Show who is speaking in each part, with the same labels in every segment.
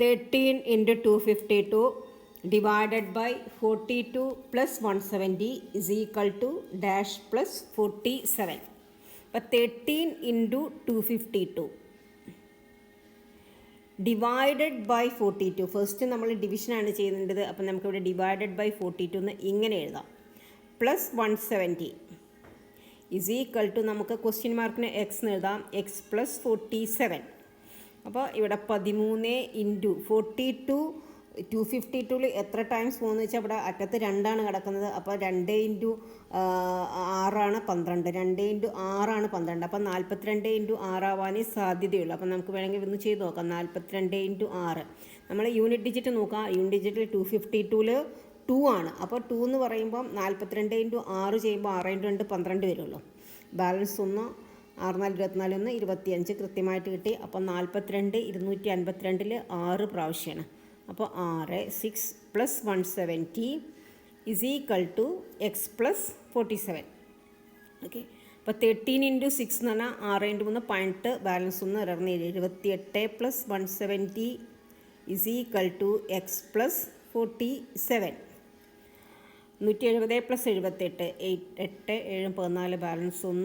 Speaker 1: 13 into 252 divided by 42 plus 170 is equal to dash plus 47. But 13 into 252 divided by 42. First നമ്മൾ ഡിവിഷനാണ് ചെയ്യുന്നത്. അപ്പം നമുക്കിവിടെ ഡിവൈഡഡ് ബൈ 42 എന്ന് ഇങ്ങനെ എഴുതാം. പ്ലസ് 170 ഇസ് ഈക്വൽ ടു നമുക്ക് ക്വസ്റ്റ്യൻ മാർക്കിന് എക്സ് എന്ന് എഴുതാം. X plus 47. അപ്പോൾ ഇവിടെ 13 ഇൻറ്റു 42 252 എത്ര ടൈംസ് പോകുന്നു വെച്ചാൽ ഇവിടെ അറ്റത്ത് 2 കിടക്കുന്നത്. അപ്പോൾ 2 ഇൻറ്റു 6 12. 2 ഇൻറ്റു 6 12. അപ്പോൾ 42 ഇൻറ്റു 6 ആവാനേ സാധ്യതയുള്ളൂ. അപ്പോൾ നമുക്ക് വേണമെങ്കിൽ ഒന്ന് ചെയ്ത് നോക്കാം. 42 ഇൻറ്റു 6 നമ്മൾ യൂണിറ്റ് ഡിജിറ്റ് നോക്കാം. യൂണിറ്റ് ഡിജിറ്റിൽ 252 2 ആണ്. അപ്പോൾ 2 എന്ന് പറയുമ്പം 42 ഇൻറ്റു 6 ചെയ്യുമ്പോൾ 6 ഇൻറ്റു 2 12 വരുമല്ലോ. ബാലൻസ് 1 6 4 24 1 25 കൃത്യമായിട്ട് കിട്ടി. അപ്പോൾ 42 252 6 പ്രാവശ്യമാണ്. അപ്പോൾ 6 6 plus 170 is equal to x plus 47. Okay. അപ്പോൾ 13 ഇൻറ്റു 6 എന്ന് പറഞ്ഞാൽ 6 into 3 18. Balance 1 28 plus 170 is equal to x plus 47. 170 plus 78 8 7 14. Balance 1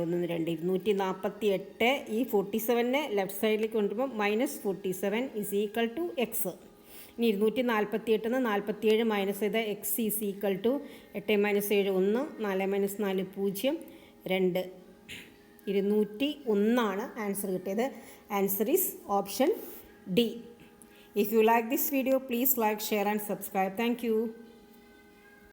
Speaker 1: 1 2 248. ഈ 47നെ ലെഫ്റ്റ് സൈഡിലേക്ക് കൊണ്ടുപോകുമ്പോൾ -47 ഇസ് ഈക്വൽ ടു എക്സ്. ഇനി 248 47 മൈനസ് ചെയ്ത X is equal to 8 - 7 1 4 - 4 0 2 201 answer കിട്ടിയത്. Answer is option D. If you like this video, please like, share and subscribe. Thank you.